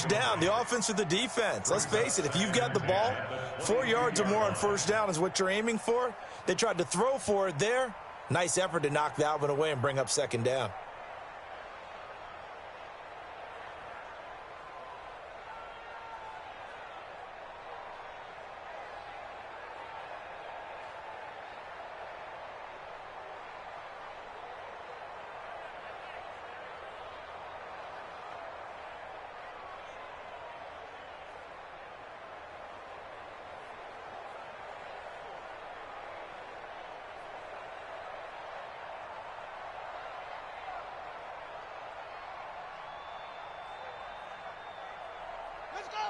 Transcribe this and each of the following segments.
first down, the offense or the defense. Let's face it, if you've got the ball, 4 yards or more on first down is what you're aiming for. They tried to throw for it there. Nice effort to knock that one away and bring up second down.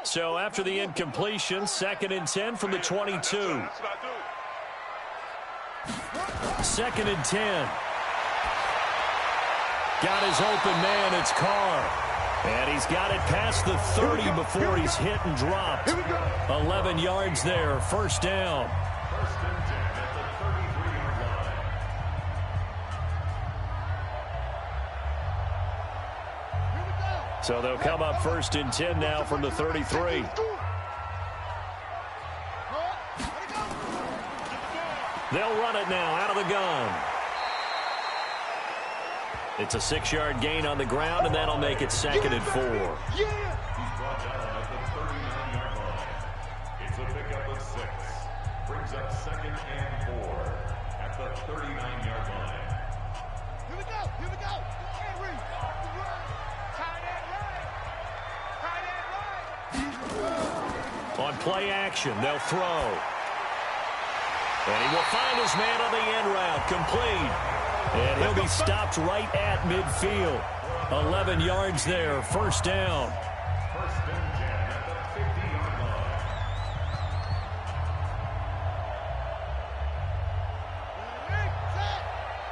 So after the incompletion, 2nd and 10 from the 22. 2nd and 10. Got his open man, it's Carr. And he's got it past the 30 before he's hit and dropped. 11 yards there, first down. First and 10 at the 33-yard line. So they'll come up 1st and 10 now from the 33. They'll run it now out of the gun. It's a 6-yard gain on the ground, and that'll make it 2nd and 4. He's brought down at the 39-yard line. It's a pickup of 6. Brings up 2nd and 4 at the 39-yard line. Here we go. Henry. On play action, they'll throw. And he will find his man on the end route, complete. And he'll be stopped right at midfield. 11 yards there, first down. First and 10 at the 50-yard line.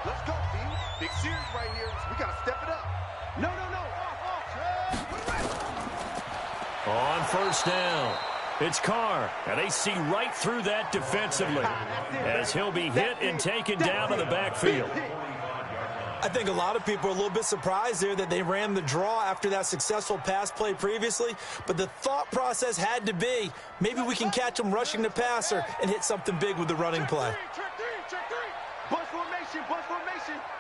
Let's go, team. Big series right here. We got to step it up. No. On first down, it's Carr. And they see right through that defensively as he'll be hit and taken down to the backfield. I think a lot of people are a little bit surprised there that they ran the draw after that successful pass play previously. But the thought process had to be, maybe we can catch them rushing the passer and hit something big with the running play. Bus formation.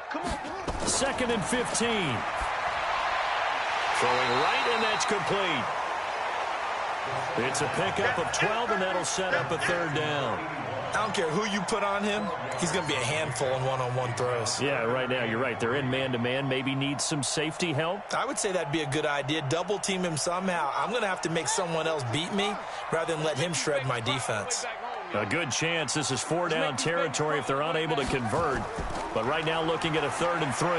Come on. 2nd and 15. Throwing right, and that's complete. It's a pickup of 12, and that'll set up a 3rd down. I don't care who you put on him. He's going to be a handful in one-on-one throws. Yeah, right now, you're right. They're in man-to-man. Maybe need some safety help. I would say that'd be a good idea. Double team him somehow. I'm going to have to make someone else beat me rather than let him shred my defense. A good chance this is 4-down territory if they're unable to convert. But right now looking at a 3rd and 3.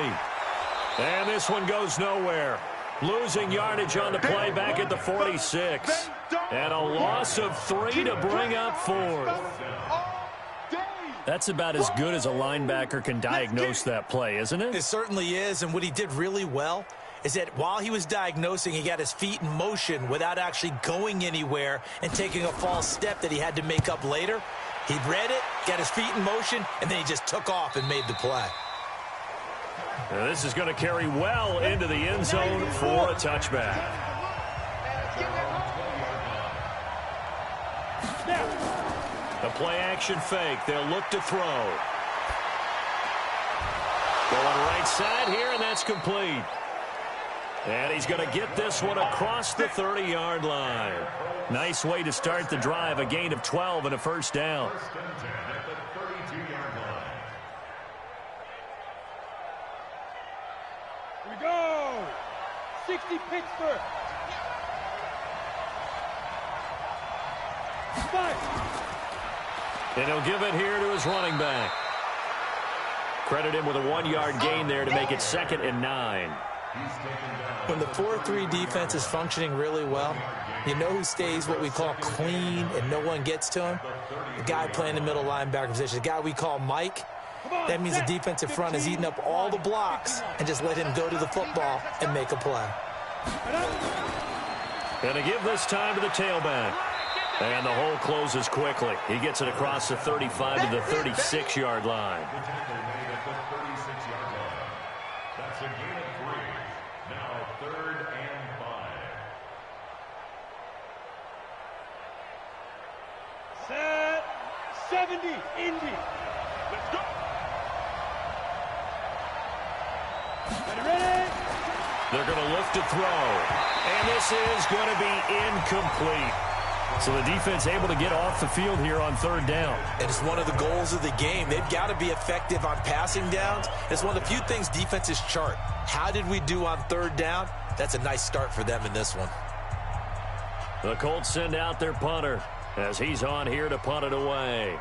And this one goes nowhere. Losing yardage on the play back at the 46. And a loss of 3 to bring up 4th. That's about as good as a linebacker can diagnose that play, isn't it? It certainly is, and what he did really well is that while he was diagnosing, he got his feet in motion without actually going anywhere and taking a false step that he had to make up later. He read it, got his feet in motion, and then he just took off and made the play. Now this is going to carry well into the end zone for a touchback. The play-action fake. They'll look to throw. Going right side here, and that's complete. And he's going to get this one across the 30-yard line. Nice way to start the drive. A gain of 12 and a first down. First and 10 at the 32-yard line. Here we go. 60 Pittsburgh. Spike. And he'll give it here to his running back. Credit him with a 1-yard gain there to make it 2nd and 9. When the 4-3 defense is functioning really well, you know who stays what we call clean and no one gets to him? The guy playing the middle linebacker position, the guy we call Mike. That means the defensive front is eating up all the blocks and just let him go to the football and make a play. And to give this time to the tailback. And the hole closes quickly. He gets it across the 35 to the 36-yard line. That's a gain of 3. Now 3rd and 5. 70, Indy. Let's go. Ready? They're going to look to throw. And this is going to be incomplete. So the defense able to get off the field here on third down. And it's one of the goals of the game. They've got to be effective on passing downs. It's one of the few things defenses chart. How did we do on third down? That's a nice start for them in this one. The Colts send out their punter as he's on here to punt it away.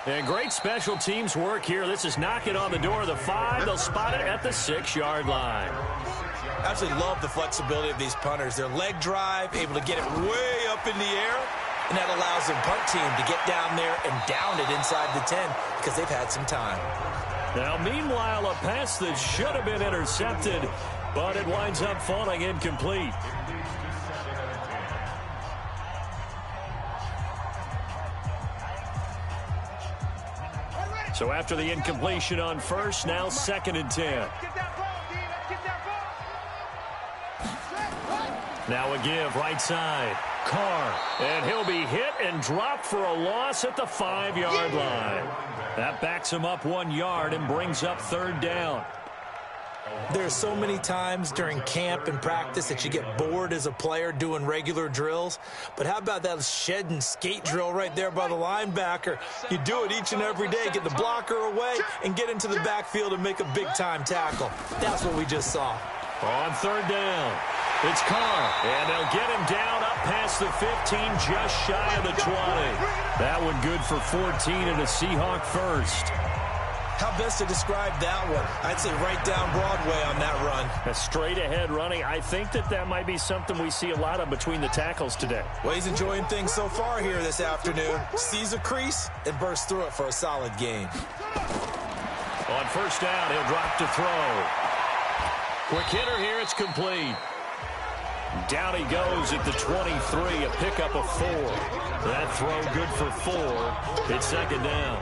And great special teams work here. This is knocking on the door of the 5. They'll spot it at the 6-yard line. I absolutely love the flexibility of these punters. Their leg drive, able to get it way up in the air, and that allows the punt team to get down there and down it inside the 10 because they've had some time. Now, meanwhile, a pass that should have been intercepted, but it winds up falling incomplete. So after the incompletion on first, now 2nd and 10. Now a give right side. Carr. And he'll be hit and dropped for a loss at the 5-yard line. That backs him up 1 yard and brings up third down. There's so many times during camp and practice that you get bored as a player doing regular drills. But how about that shed and skate drill right there by the linebacker? You do it each and every day. Get the blocker away and get into the backfield and make a big-time tackle. That's what we just saw. On third down, it's Carr. And they'll get him down up past the 15, just shy of the 20. That one good for 14 and a Seahawk first. How best to describe that one? I'd say right down Broadway on that run. A straight-ahead running. I think that might be something we see a lot of between the tackles today. Well, he's enjoying things so far here this afternoon. Sees a crease and bursts through it for a solid gain. On first down, he'll drop to throw. Quick hitter here, it's complete. Down he goes at the 23, a pickup of 4. That throw good for 4. It's second down.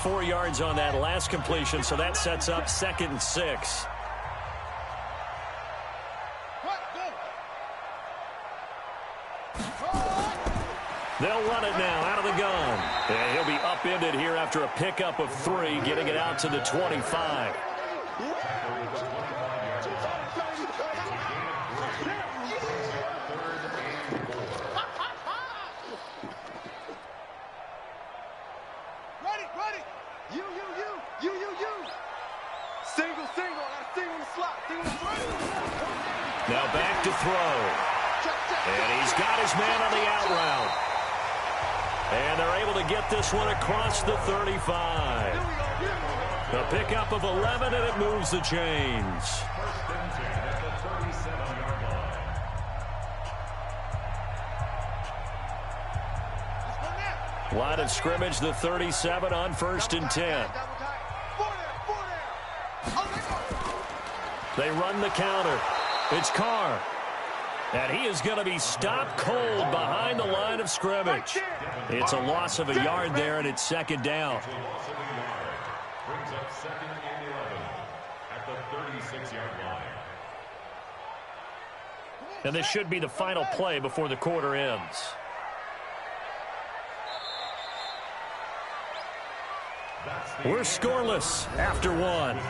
4 yards on that last completion, so that sets up 2nd and 6. They'll run it now out of the gun. And he'll be upended here after a pickup of 3, getting it out to the 25. Now back to throw. And he's got his man on the out route. And they're able to get this one across the 35. A pickup of 11, and it moves the chains. Line of scrimmage, the 37 on 1st and 10. They run the counter. It's Carr. And he is going to be stopped cold behind the line of scrimmage. It's a loss of a yard there, and it's second down. Brings up 2nd and 11 at the 36-yard line. And this should be the final play before the quarter ends. We're scoreless after 1.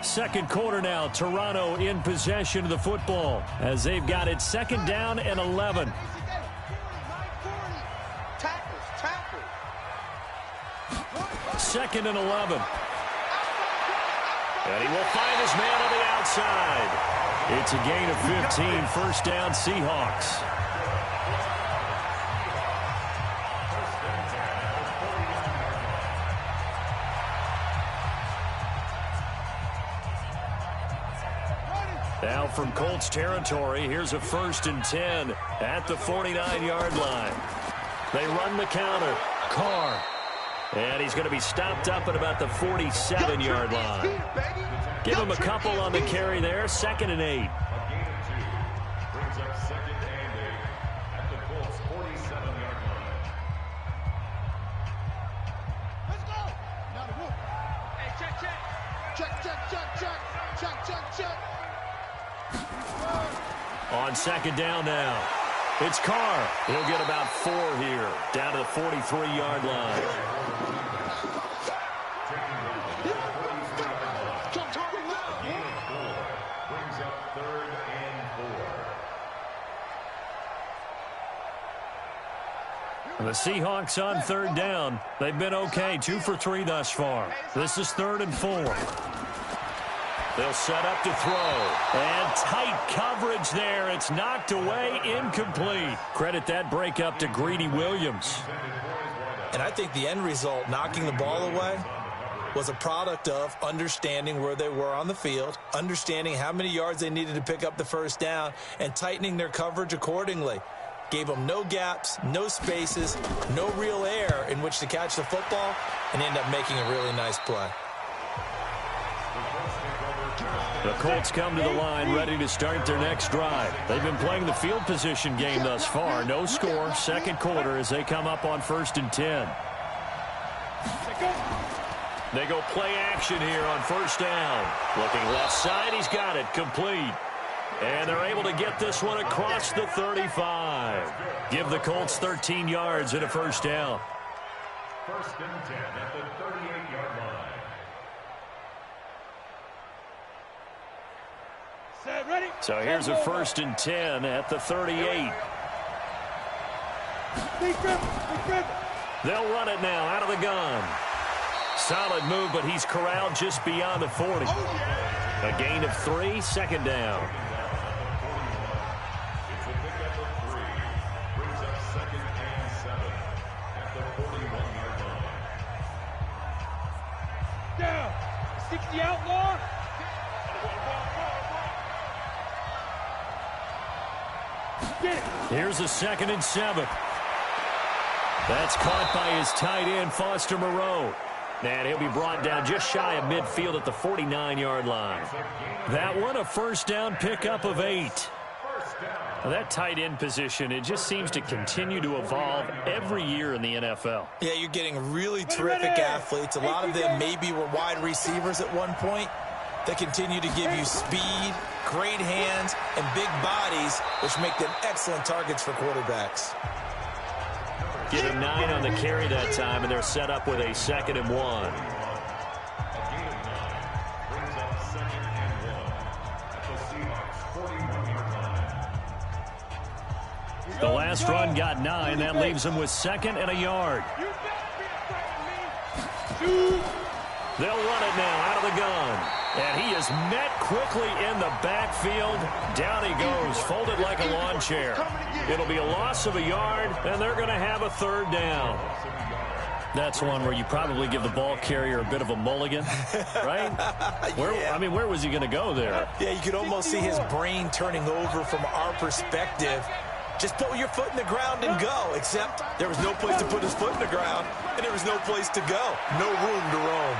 Second quarter now, Toronto in possession of the football as they've got it 2nd down and 11. Second and 11. And he will find his man on the outside. It's a gain of 15, first down Seahawks. Now from Colts territory, here's a 1st and 10 at the 49-yard line. They run the counter. Carr. And he's going to be stopped up at about the 47-yard line. Give him a couple on the carry there. 2nd and 8. Brings up 2nd and 8 at the Colts 49. On second down now. It's Carr. He'll get about 4 here, down to the 43-yard line. Brings up 3rd and 4. The Seahawks on 3rd down. They've been okay, 2 for 3 thus far. This is 3rd and 4. They'll set up to throw. And tight coverage there. It's knocked away, incomplete. Credit that breakup to Greedy Williams. And I think the end result, knocking the ball away, was a product of understanding where they were on the field, understanding how many yards they needed to pick up the first down, and tightening their coverage accordingly. Gave them no gaps, no spaces, no real air in which to catch the football, and end up making a really nice play. The Colts come to the line ready to start their next drive. They've been playing the field position game thus far. No score, second quarter as they come up on 1st and 10. They go play action here on 1st down. Looking left side, he's got it, complete. And they're able to get this one across the 35. Give the Colts 13 yards and a 1st down. 1st and 10 at the 38-yard line. Ready? So here's a 1st and 10 at the 38. They'll run it now out of the gun. Solid move, but he's corralled just beyond the 40. A gain of 3, 2nd down. It's a pickup of 3. Brings up 2nd and 7 at the 41-yard line. Down. 60 outlaw. Here's a 2nd and 7. That's caught by his tight end, Foster Moreau. And he'll be brought down just shy of midfield at the 49-yard line. That one, a 1st down pickup of 8. Well, that tight end position, it just seems to continue to evolve every year in the NFL. Yeah, you're getting really terrific athletes. A lot of them maybe were wide receivers at one point. They continue to give you speed, great hands, and big bodies, which make them excellent targets for quarterbacks. Get him 9 on the carry that time, and they're set up with a 2nd and 1. A gain of 9 brings up 2nd and 1 at the Seahawks 41-yard line. The last run got 9. That leaves him with 2nd and a yard. They'll run it now out of the gun. And he is met quickly in the backfield. Down he goes, folded like a lawn chair. It'll be a loss of a yard, and they're going to have a 3rd down. That's one where you probably give the ball carrier a bit of a mulligan, right? Where was he going to go there? Yeah, you could almost see his brain turning over from our perspective. Just put your foot in the ground and go, except there was no place to put his foot in the ground, and there was no place to go. No room to roam.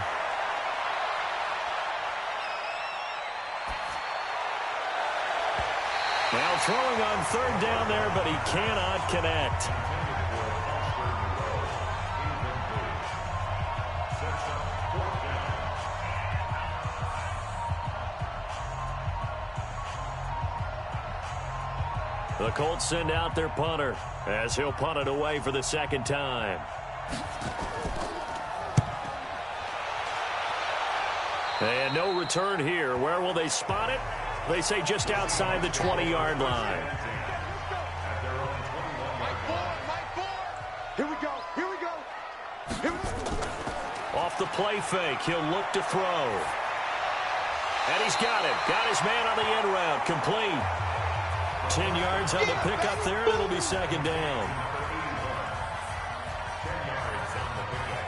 Now throwing on 3rd down there, but he cannot connect. The Colts send out their punter as he'll punt it away for the 2nd time. And no return here. Where will they spot it? They say just outside the 20-yard line. Here we go. Here we go. Off the play fake, he'll look to throw. And he's got it. Got his man on the end route. Complete. 10 yards on the pickup there, and it'll be 2nd down. 10 yards on the pickup.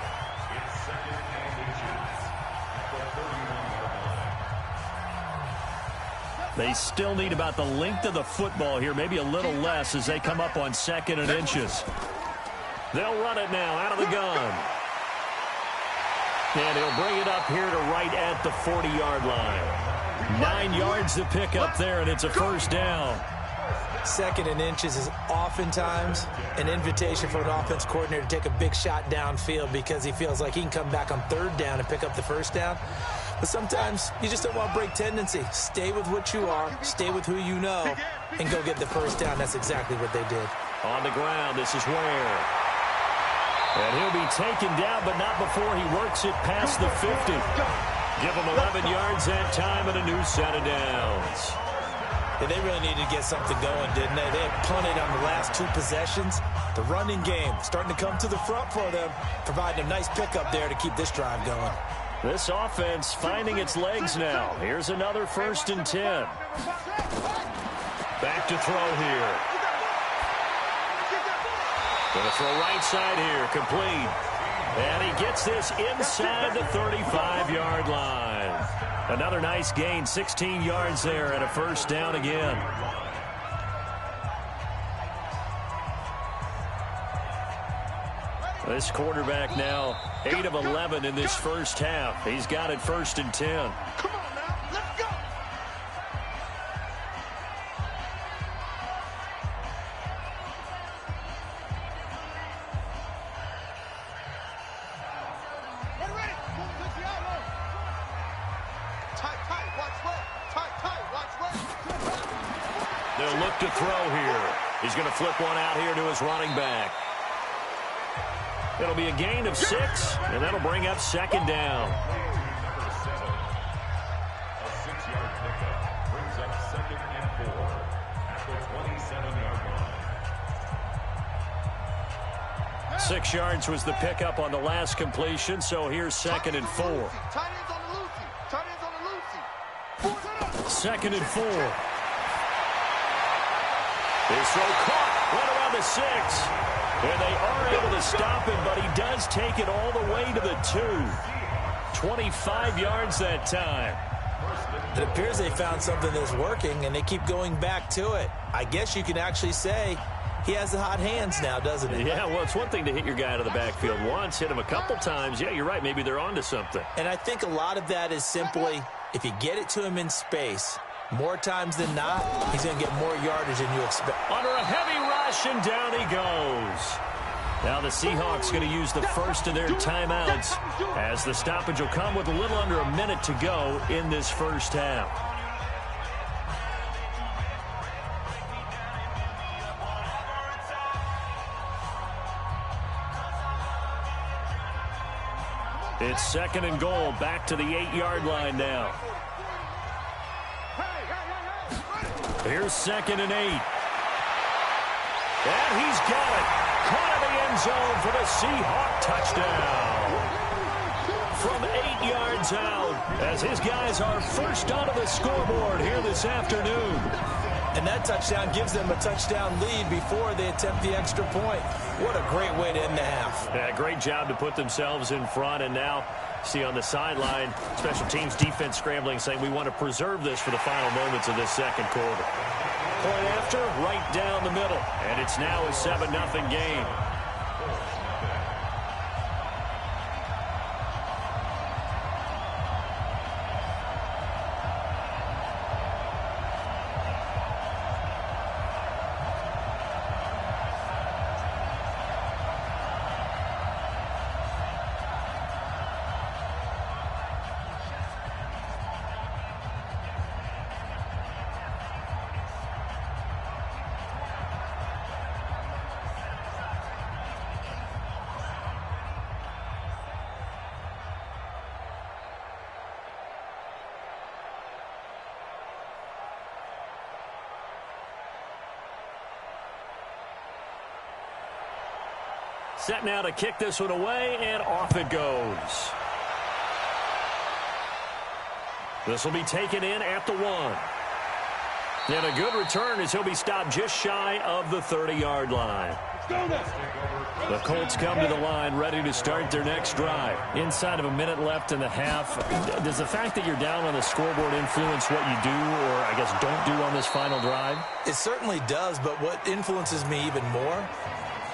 It's 2nd and inches at the 31-yard line. They still need about the length of the football here, maybe a little less as they come up on 2nd and inches. They'll run it now out of the gun. And he'll bring it up here to right at the 40-yard line. 9 yards to pick up there, and it's a 1st down. 2nd and inches is oftentimes an invitation for an offense coordinator to take a big shot downfield because he feels like he can come back on 3rd down and pick up the 1st down. But sometimes you just don't want break tendency. Stay with what you are, stay with who you know, and go get the first down. That's exactly what they did. On the ground, this is Ware. And he'll be taken down, but not before he works it past the 50. Give him 11 yards that time and a new set of downs. Yeah, they really needed to get something going, didn't they? They had punted on the last 2 possessions. The running game starting to come to the front for them, providing a nice pickup there to keep this drive going. This offense finding its legs now. Here's another 1st and 10. Back to throw here. Going to throw right side here, complete. And he gets this inside the 35-yard line. Another nice gain, 16 yards there and a 1st down again. This quarterback now 8 of 11 in this first half. He's got it 1st and 10. Come on now, let's go. They'll look to throw here. He's going to flip one out here to his running back. It'll be a gain of 6, and that'll bring up 2nd down. Number 7. A 6-yard pickup brings up 2nd and 4 at the 27-yard line. 6 yards was the pickup on the last completion, so here's 2nd and 4. Tight ends on the Lucy. Tight ends on the Lucy. 2nd and 4. His throw caught, went around the 6. And they are able to stop him, but he does take it all the way to the 2. 25 yards that time. It appears they found something that's working, and they keep going back to it. I guess you can actually say he has the hot hands now, doesn't he? Yeah, well, it's one thing to hit your guy out of the backfield once, hit him a couple times. Yeah, you're right. Maybe they're onto something. And I think a lot of that is simply if you get it to him in space, more times than not, he's going to get more yardage than you expect. Under a heavy rush, and down he goes. Now the Seahawks going to use the first of their timeouts as the stoppage will come with a little under a minute to go in this first half. It's 2nd and goal, back to the 8-yard line now. Here's 2nd and 8. And he's got it. Caught in the end zone for the Seahawk touchdown. From 8 yards out, as his guys are first onto the scoreboard here this afternoon. And that touchdown gives them a touchdown lead before they attempt the extra point. What a great way to end the half. Yeah, great job to put themselves in front, and now see on the sideline, special teams defense scrambling, saying we want to preserve this for the final moments of this second quarter. Point after, right down the middle, and it's now a 7-0 game. Set now to kick this one away, and off it goes. This will be taken in at the 1. And a good return as he'll be stopped just shy of the 30-yard line. The Colts come to the line ready to start their next drive. Inside of a minute left in the half, does the fact that you're down on the scoreboard influence what you do or, I guess, don't do on this final drive? It certainly does, but what influences me even more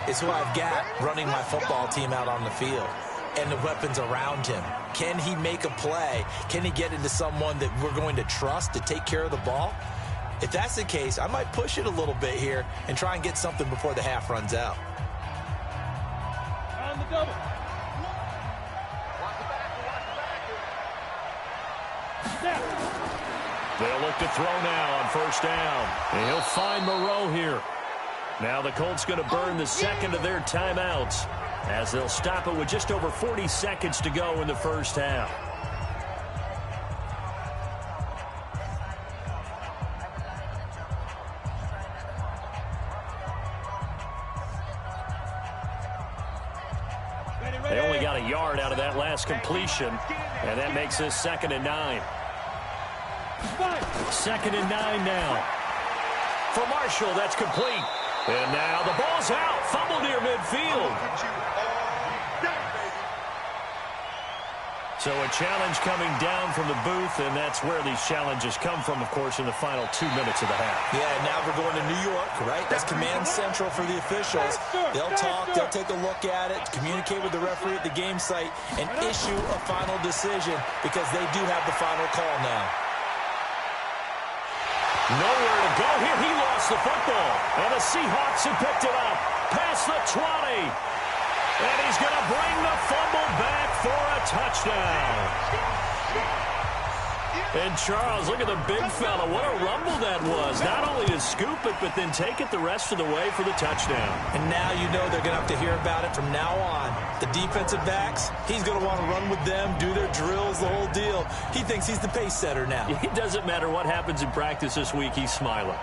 is who I've got running my football team out on the field and the weapons around him. Can he make a play? Can he get into someone that we're going to trust to take care of the ball? If that's the case, I might push it a little bit here and try and get something before the half runs out. On the double. They'll look to throw now on first down. And he'll find Moreau here. Now the Colts going to burn the second of their timeouts as they'll stop it with just over 40 seconds to go in the first half. They only got a yard out of that last completion, and that makes this 2nd and 9. 2nd and 9 now. For Marshall, that's complete. And now the ball's out. Fumble near midfield. So a challenge coming down from the booth, and that's where these challenges come from, of course, in the final 2 minutes of the half. Yeah, now we're going to New York, right? That's command central for the officials. They'll talk, they'll take a look at it, communicate with the referee at the game site, and issue a final decision because they do have the final call now. Nowhere to go here. He lost the football. And the Seahawks have picked it up. Past the 20. And he's going to bring the fumble back for a touchdown. And Charles, look at the big fella. What a rumble that was. Not only to scoop it, but then take it the rest of the way for the touchdown. And now you know they're going to have to hear about it from now on. The defensive backs, he's going to want to run with them, do their drills, the whole deal. He thinks he's the pace setter now. It doesn't matter what happens in practice this week. He's smiling.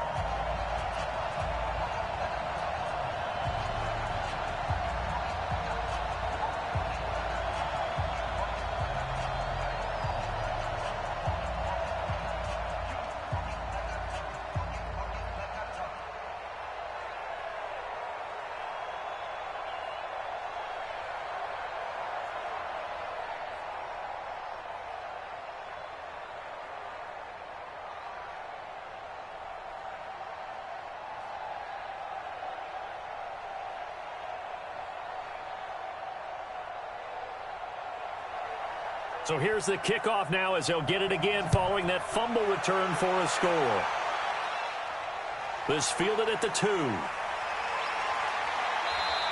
So here's the kickoff now as they'll get it again following that fumble return for a score. This fielded at the 2.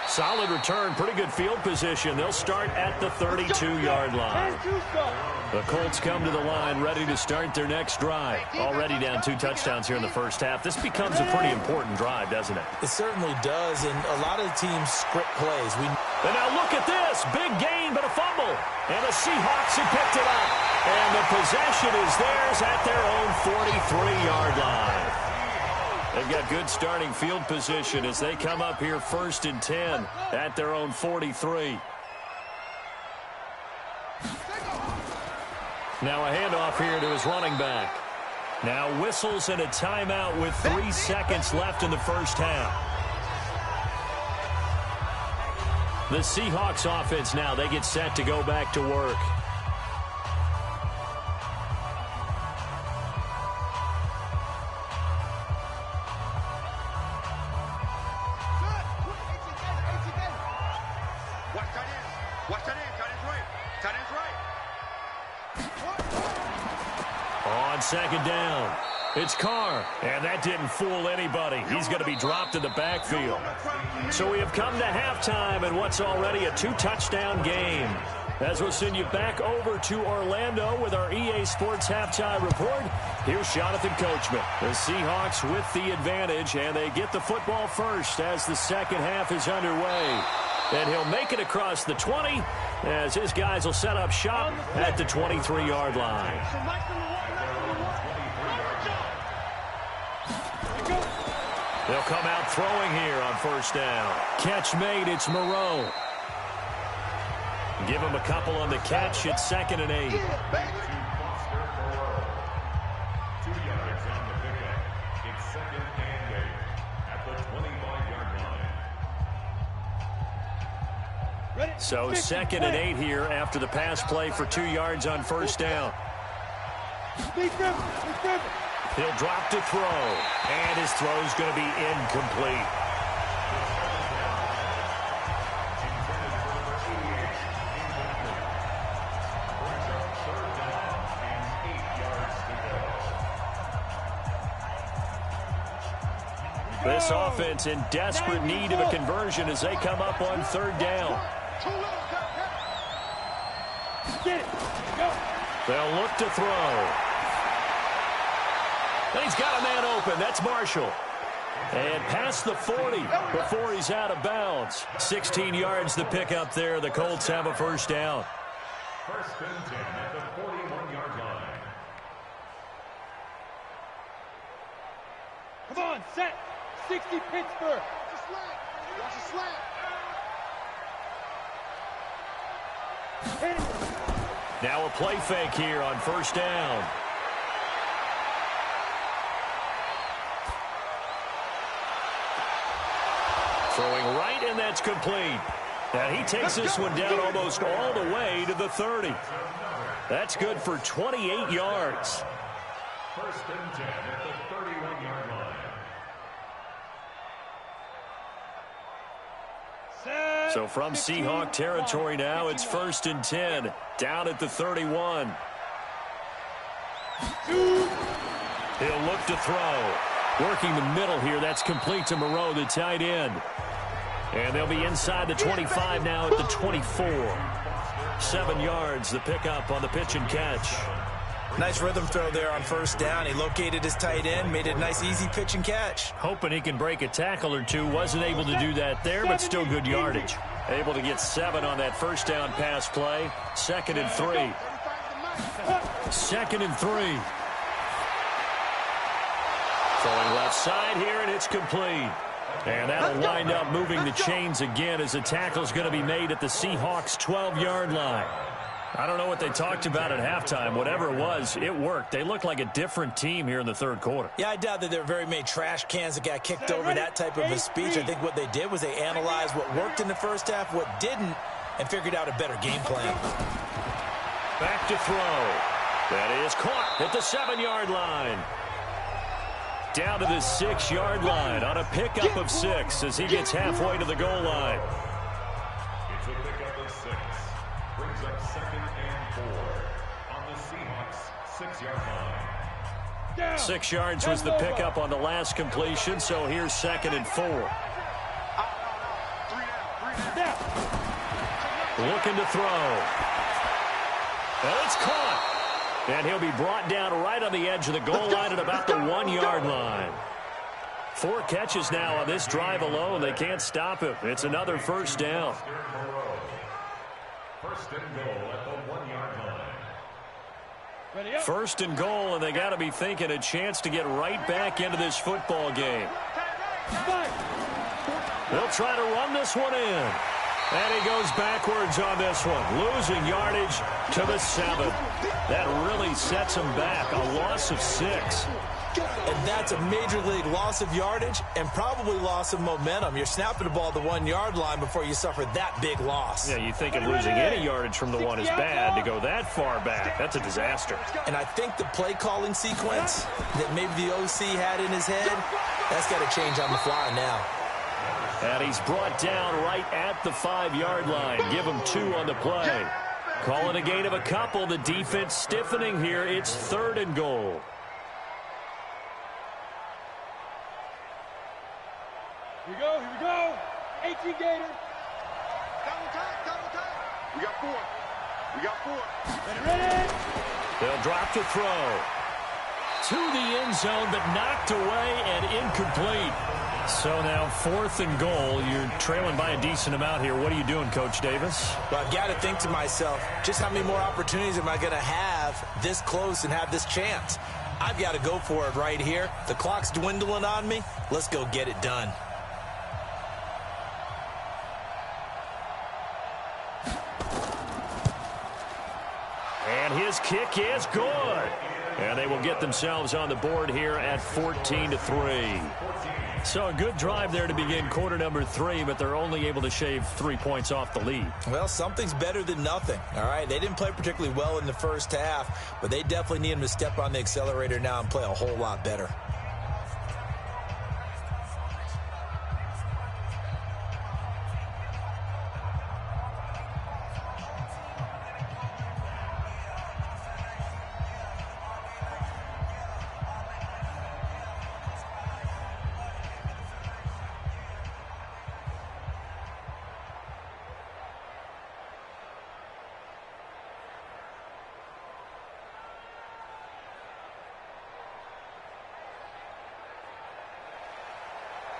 Solid return, pretty good field position. They'll start at the 32-yard line. The Colts come to the line ready to start their next drive. Already down 2 touchdowns here in the first half. This becomes a pretty important drive, doesn't it? It certainly does, and a lot of the teams script plays. And now look at this. Big gain, but a fumble. And the Seahawks have picked it up. And the possession is theirs at their own 43-yard line. They've got good starting field position as they come up here 1st and 10 at their own 43. Now a handoff here to his running back. Now whistles and a timeout with 3 seconds left in the first half. The Seahawks offense now, they get set to go back to work. On second down, it's Carr, and that didn't fool anybody. He's going to be dropped in the backfield. So we have come to halftime in what's already a 2-touchdown game. As we'll send you back over to Orlando with our EA Sports Halftime Report, here's Jonathan Coachman. The Seahawks with the advantage, and they get the football first as the second half is underway. And he'll make it across the 20 as his guys will set up shop at the 23-yard line. They'll come out throwing here on first down. Catch made, it's Moreau. Give him a couple on the catch. It's 2nd and 8. 2 yards on the pickup. It's 2nd and 8 at the 25-yard line. So 2nd and 8 here after the pass play for 2 yards on first down. He'll drop to throw, and his throw's going to be incomplete. This offense in desperate need of a conversion as they come up on 3rd down. They'll look to throw. And he's got a man open. That's Marshall. And past the 40 before he's out of bounds. 16 yards to pick up there. The Colts have a first down. First and 10 at the 41-yard line. Come on, set. 60 Pittsburgh. Watch the slant. Now a play fake here on first down. Throwing right, and that's complete. And he takes this one down almost all the way to the 30. That's good for 28 yards. First and 10 at the 31-yard line. So from Seahawk territory now, it's first and 10. Down at the 31. He'll look to throw. Working the middle here. That's complete to Moreau, the tight end. And they'll be inside the 25 now at the 24. 7 yards, the pickup on the pitch and catch. Nice rhythm throw there on first down. He located his tight end, made it a nice easy pitch and catch. Hoping he can break a tackle or two. Wasn't able to do that there, but still good yardage. Able to get 7 on that first down pass play. 2nd and 3. 2nd and 3. Throwing left side here, and it's complete. And that'll wind up moving the chains again as the tackle's going to be made at the Seahawks' 12-yard line. I don't know what they talked about at halftime. Whatever it was, it worked. They look like a different team here in the third quarter. Yeah, I doubt that there are very many trash cans that got kicked over, that type of a speech. I think what they did was they analyzed what worked in the first half, what didn't, and figured out a better game plan. Back to throw. That is caught at the 7-yard line. Down to the 6-yard line on a pickup of 6 as he gets halfway to the goal line. It's a pickup of 6. Brings up 2nd and 4 on the Seahawks' 6-yard line. 6 yards was the pickup on the last completion, so here's 2nd and 4. Looking to throw. And it's caught. And he'll be brought down right on the edge of the goal line at about the 1-yard line. 4 catches now on this drive alone. They can't stop him. It's another first down. First and goal at the 1-yard line. First and goal, and they got to be thinking a chance to get right back into this football game. They'll try to run this one in. And he goes backwards on this one, losing yardage to the 7. That really sets him back, a loss of 6. And that's a major league loss of yardage and probably loss of momentum. You're snapping the ball at the 1-yard line before you suffer that big loss. Yeah, you think losing any yardage from the 1 is bad. To go that far back, that's a disaster. And I think the play calling sequence that maybe the OC had in his head, that's got to change on the fly now. And he's brought down right at the 5-yard line. Give him 2 on the play. Calling a gain of a couple. The defense stiffening here. It's 3rd and goal. Here we go. 18 Gator. Double time. We got 4. Ready. They'll drop to throw. To the end zone, but knocked away and incomplete. So now 4th and goal. You're trailing by a decent amount here. What are you doing, Coach Davis? Well, I've got to think to myself, just how many more opportunities am I going to have this close and have this chance? I've got to go for it right here. The clock's dwindling on me. Let's go get it done. And his kick is good. And they will get themselves on the board here at 14-3. So a good drive there to begin quarter number 3, but they're only able to shave 3 points off the lead. Well, something's better than nothing, all right? They didn't play particularly well in the first half, but they definitely need them to step on the accelerator now and play a whole lot better.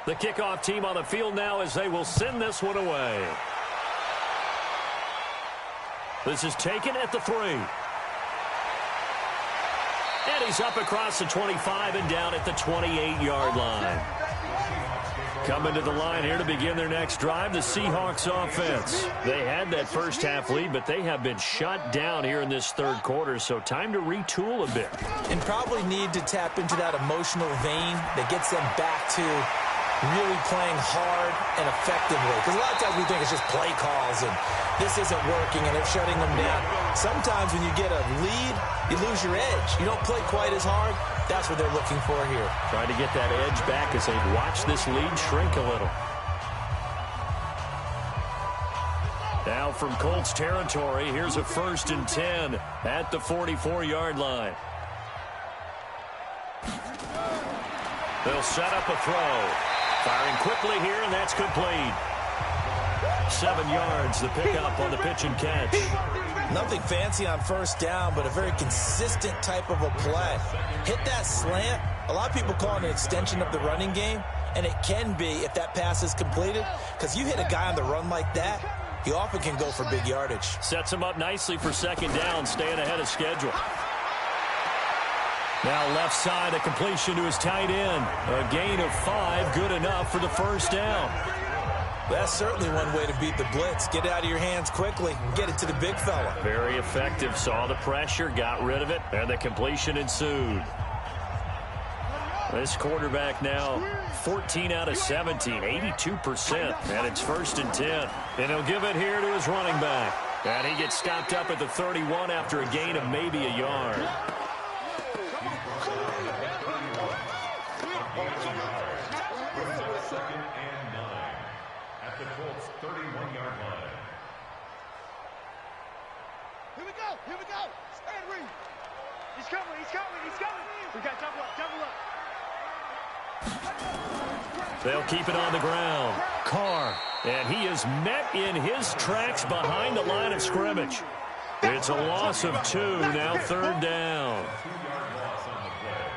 The kickoff team on the field now as they will send this one away. This is taken at the 3. And he's up across the 25 and down at the 28-yard line. Coming to the line here to begin their next drive, the Seahawks offense. They had that first half lead, but they have been shut down here in this third quarter, so time to retool a bit. And probably need to tap into that emotional vein that gets them back to really playing hard and effectively. Because a lot of times we think it's just play calls and this isn't working and they're shutting them down. Sometimes when you get a lead, you lose your edge. You don't play quite as hard. That's what they're looking for here. Trying to get that edge back as they watch this lead shrink a little. Now from Colts territory, here's a 1st and 10 at the 44-yard line. They'll set up a throw. Firing quickly here, and that's complete. 7 yards, the pickup on the pitch and catch. Nothing fancy on first down, but a very consistent type of a play. Hit that slant. A lot of people call it an extension of the running game, and it can be if that pass is completed, because you hit a guy on the run like that, he often can go for big yardage. Sets him up nicely for 2nd down, staying ahead of schedule. Now left side, a completion to his tight end. A gain of 5, good enough for the 1st down. That's certainly one way to beat the blitz. Get it out of your hands quickly and get it to the big fella. Very effective. Saw the pressure, got rid of it, and the completion ensued. This quarterback now 14 out of 17, 82%, and it's 1st and 10. And he'll give it here to his running back. And he gets stopped up at the 31 after a gain of maybe a yard. Here we go. Stand read. He's coming. We got double up. They'll keep it on the ground. Carr. And he is met in his tracks behind the line of scrimmage. It's a loss of 2, now 3rd down.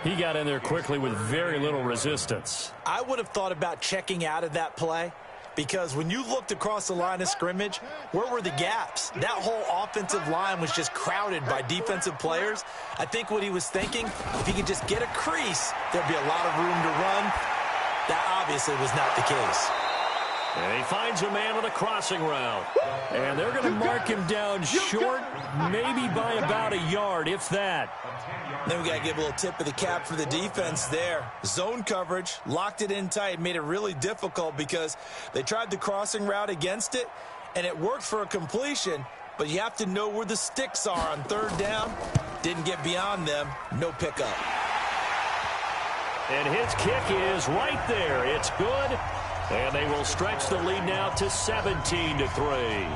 He got in there quickly with very little resistance. I would have thought about checking out of that play. Because when you looked across the line of scrimmage, where were the gaps? That whole offensive line was just crowded by defensive players. I think what he was thinking, if he could just get a crease, there'd be a lot of room to run. That obviously was not the case. And he finds a man on the crossing route. And they're going to mark him down short, maybe by about a yard, if that. Then we got to give a little tip of the cap for the defense there. Zone coverage, locked it in tight, made it really difficult because they tried the crossing route against it, and it worked for a completion, but you have to know where the sticks are on 3rd down. Didn't get beyond them, no pickup. And his kick is right there. It's good. And they will stretch the lead now to 17-3.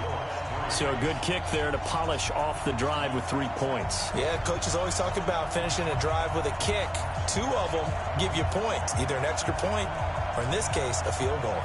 So a good kick there to polish off the drive with 3 points. Yeah, coaches always talk about finishing a drive with a kick. 2 of them give you points, either an extra point or, in this case, a field goal.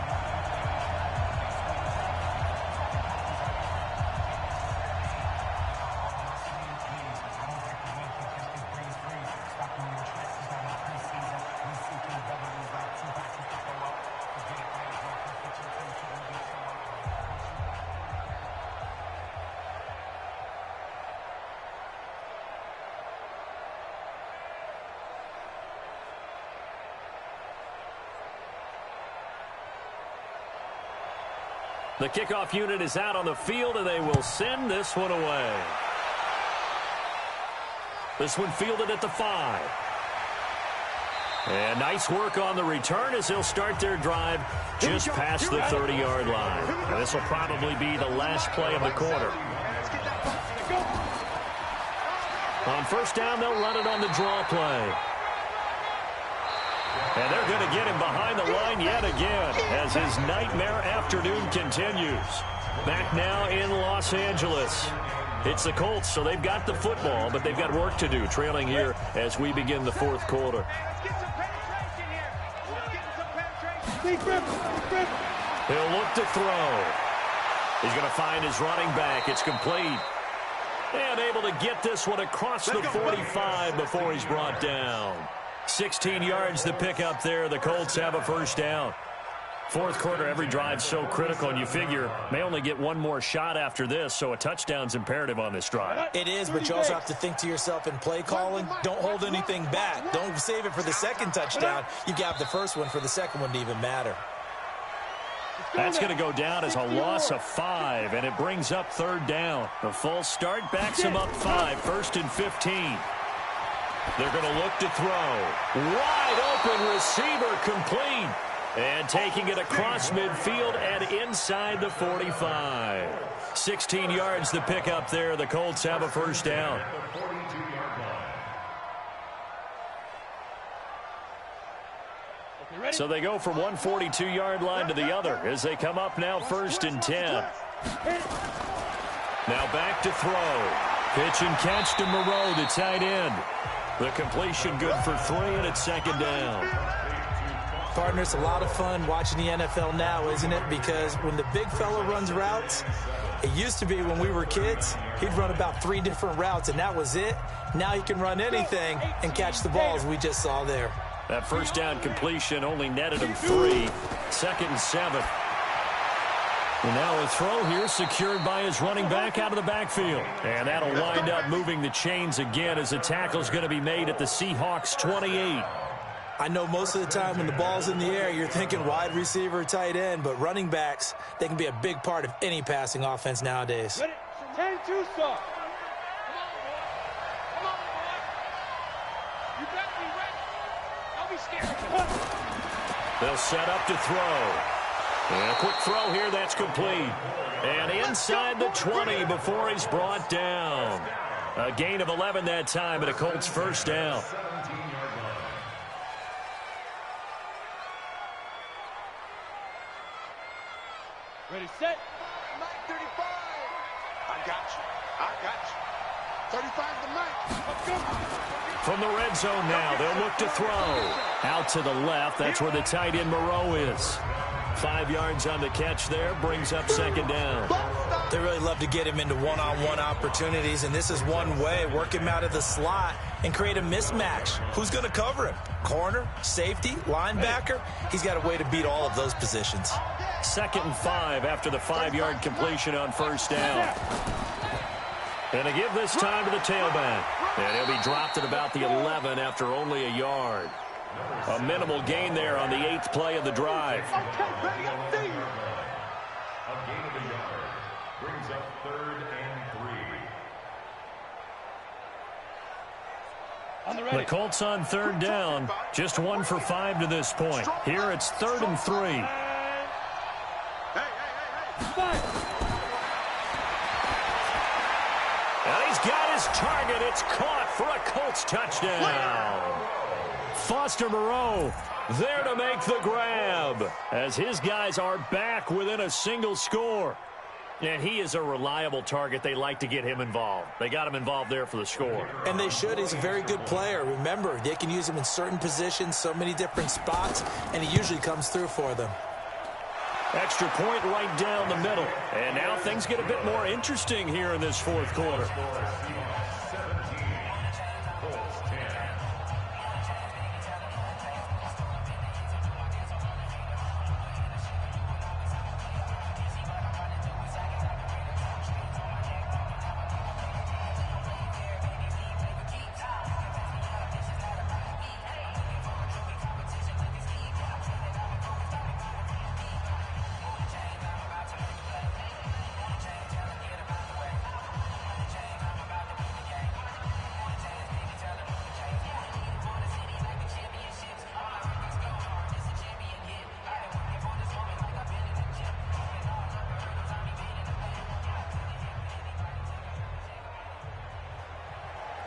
The kickoff unit is out on the field, and they will send this one away. This one fielded at the 5. And nice work on the return as they'll start their drive just past the 30-yard line. And this will probably be the last play of the quarter. On 1st down, they'll run it on the draw play. And they're going to get him behind the line yet again as his nightmare afternoon continues. Back now in Los Angeles. It's the Colts, so they've got the football, but they've got work to do, trailing here as we begin the 4th quarter. He'll look to throw. He's going to find his running back. It's complete. And able to get this one across the 45 before he's brought down. 16 yards to pick up there. The Colts have a 1st down. Fourth quarter, every drive so critical, and you figure may only get one more shot after this, so a touchdown's imperative on this drive. It is, but you also have to think to yourself in play calling, don't hold anything back. Don't save it for the second touchdown. You got the first one for the second one to even matter. That's going to go down as a loss of 5, and it brings up third down. The false start backs him up 5, 1st and 15. They're going to look to throw. Wide open receiver complete. And taking it across midfield and inside the 45. 16 yards to pick up there. The Colts have a first down. So they go from one 42-yard line to the other as they come up now 1st and 10. Now back to throw. Pitch and catch to Moreau, the tight end. The completion good for 3, and it's 2nd down. Partner, it's a lot of fun watching the NFL now, isn't it? Because when the big fella runs routes, it used to be when we were kids, he'd run about 3 different routes, and that was it. Now he can run anything and catch the balls we just saw there. That first down completion only netted him 3. 2nd and 7. And now a throw here secured by his running back out of the backfield. And that'll wind up moving the chains again as the tackle's going to be made at the Seahawks 28. I know most of the time when the ball's in the air, you're thinking wide receiver, tight end, but running backs, they can be a big part of any passing offense nowadays. 10-2 stop. Come on, boy. You better be ready. Don't be scared. They'll set up to throw. And a quick throw here, that's complete. And inside the 20 before he's brought down. A gain of 11 that time, and a Colts first down. Ready, set. 35. I got you. 35 to Mike. Let's go. From the red zone now, they'll look to throw. Out to the left, that's where the tight end Moreau is. 5 yards on the catch there, brings up 2nd down. They really love to get him into one-on-one opportunities, and this is one way. Work him out of the slot and create a mismatch. Who's going to cover him? Corner, safety, linebacker? He's got a way to beat all of those positions. 2nd and 5 after the 5-yard completion on first down. And to give this time to the tailback. And he'll be dropped at about the 11 after only a yard. A minimal gain there on the 8th play of the drive. Okay, ready, I'm seeing you. A gain of a yard brings up 3rd and 3. On the ready. The Colts on 3rd down. Just 1 for 5 to this point. Here it's 3rd and 3. Hey. Fine. And he's got his target. It's caught for a Colts touchdown. Foster Moreau there to make the grab as his guys are back within a single score. And he is a reliable target. They like to get him involved. They got him involved there for the score. And they should. He's a very good player. Remember, they can use him in certain positions, so many different spots, and he usually comes through for them. Extra point right down the middle. And now things get a bit more interesting here in this 4th quarter.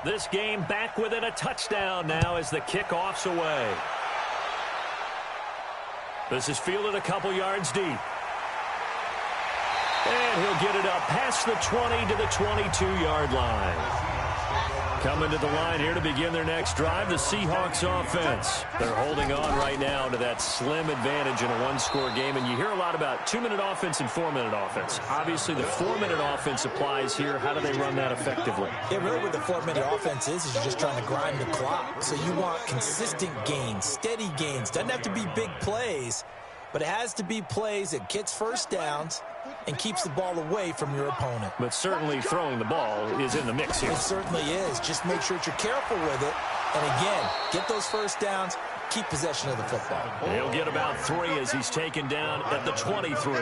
This game back within a touchdown now as the kickoff's away. This is fielded a couple yards deep. And he'll get it up past the 20 to the 22-yard line. Coming to the line here to begin their next drive, the Seahawks offense. They're holding on right now to that slim advantage in a one-score game. And you hear a lot about 2-minute offense and 4-minute offense. Obviously, the 4-minute offense applies here. How do they run that effectively? Yeah, really what the 4-minute offense is you're just trying to grind the clock. So you want consistent gains, steady gains. Doesn't have to be big plays. but it has to be plays that gets first downs and keeps the ball away from your opponent. But certainly throwing the ball is in the mix here. It certainly is. Just make sure that you're careful with it. And again, get those first downs, keep possession of the football. He'll get about 3 as he's taken down at the 23.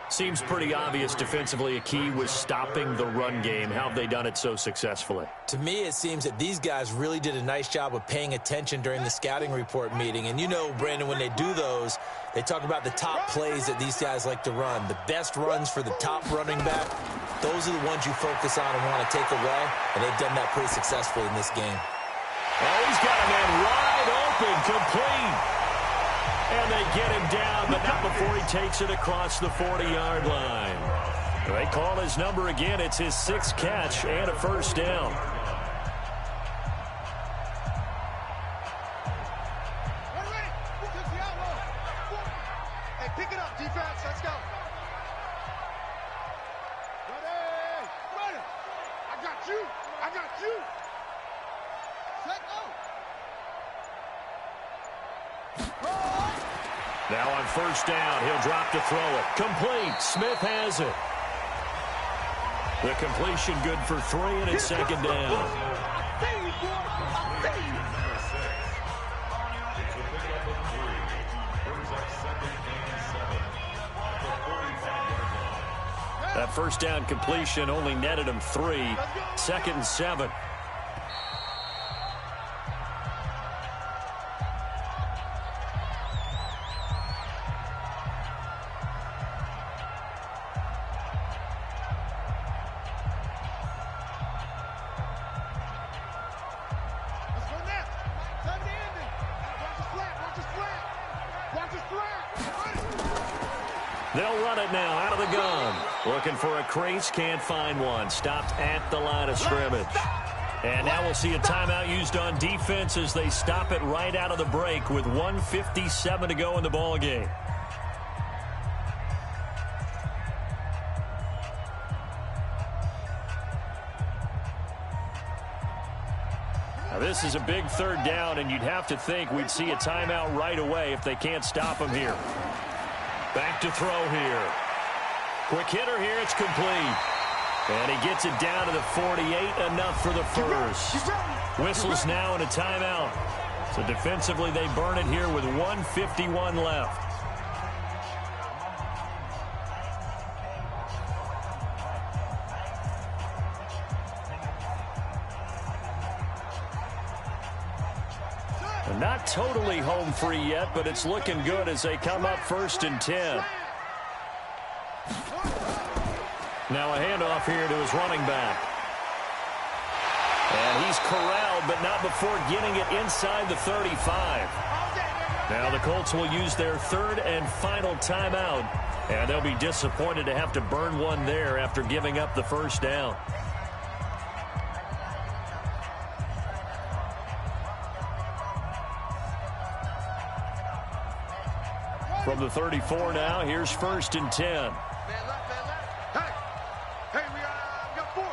Seems pretty obvious defensively a key was stopping the run game. How have they done it so successfully? To me, it seems that these guys really did a nice job of paying attention during the scouting report meeting. And you know, Brandon, when they do those, they talk about the top plays that these guys like to run. The best runs for the top running back, those are the ones you focus on and want to take away. And they've done that pretty successfully in this game. Oh, he's got a man wide open, complete. And they get him down, but not before he takes it across the 40-yard line. They call his number again. It's his 6th catch and a first down. Hey, pick it up, defense. Let's go. Ready. I got you. Set go. Now on first down, he'll drop to throw it. Complete. Smith has it. The completion good for 3, and it's second down. That first down completion only netted him 3. 2nd and 7. They'll run it now out of the gun. Looking for a crease, can't find one. Stopped at the line of scrimmage. And now we'll see a timeout used on defense as they stop it right out of the break with 1:57 to go in the ball game. Now this is a big 3rd down, and you'd have to think we'd see a timeout right away if they can't stop him here. Back to throw here. Quick hitter here. It's complete. And he gets it down to the 48. Enough for the first. Whistles now and a timeout. So defensively they burn it here with 1:51 left. Not totally home free yet, but it's looking good as they come up 1st and 10. Now a handoff here to his running back. And he's corralled, but not before getting it inside the 35. Now the Colts will use their 3rd and final timeout, and they'll be disappointed to have to burn one there after giving up the first down. From the 34 now, here's 1st and 10. Man left. Hey, we got 4.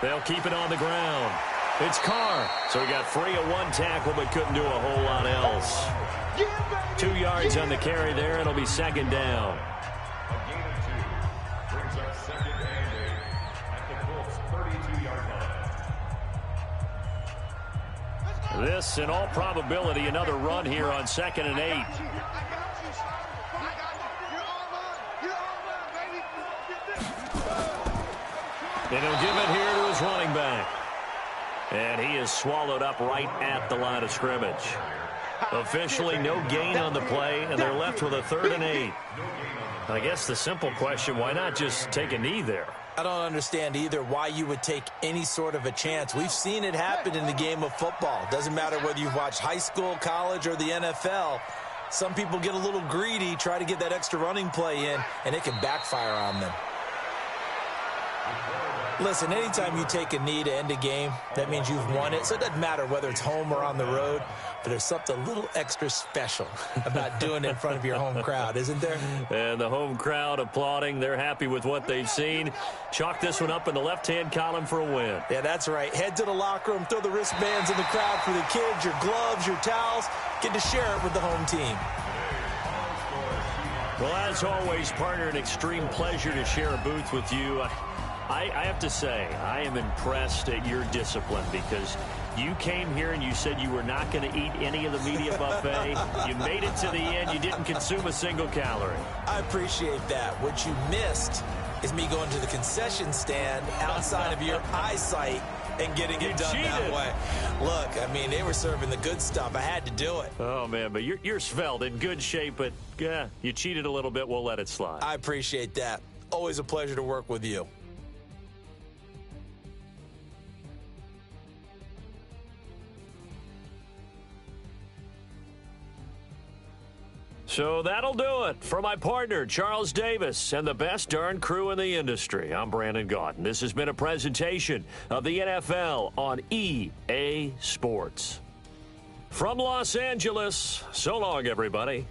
They'll keep it on the ground. It's Carr. So he got free of 1 tackle, but couldn't do a whole lot else. 2 yards on the carry there. It'll be 2nd down. A gain of 2 brings up 2nd and 8 at the Colts' 32-yard line. This, in all probability, another run here on 2nd and 8. And he'll give it here to his running back. And he is swallowed up right at the line of scrimmage. Officially no gain on the play, and they're left with a 3rd and 8. I guess the simple question, why not just take a knee there? I don't understand either why you would take any sort of a chance. We've seen it happen in the game of football. Doesn't matter whether you've watched high school, college, or the NFL. Some people get a little greedy, try to get that extra running play in, and it can backfire on them. Listen, anytime you take a knee to end a game, that means you've won it. So it doesn't matter whether it's home or on the road, but there's something a little extra special about doing it in front of your home crowd, isn't there? And the home crowd applauding. They're happy with what they've seen. Chalk this one up in the left-hand column for a win. Yeah, that's right. Head to the locker room, throw the wristbands in the crowd for the kids, your gloves, your towels. Get to share it with the home team. Well, as always, partner, an extreme pleasure to share a booth with you. I have to say, I am impressed at your discipline because you came here and you said you were not going to eat any of the media buffet. You made it to the end. You didn't consume a single calorie. I appreciate that. What you missed is me going to the concession stand outside of your eyesight and getting it done that way. Look, I mean, they were serving the good stuff. I had to do it. Oh, man, but you're svelte, in good shape, but yeah, you cheated a little bit. We'll let it slide. I appreciate that. Always a pleasure to work with you. So that'll do it for my partner, Charles Davis, and the best darn crew in the industry. I'm Brandon Gaudin. This has been a presentation of the NFL on EA Sports. From Los Angeles, so long, everybody.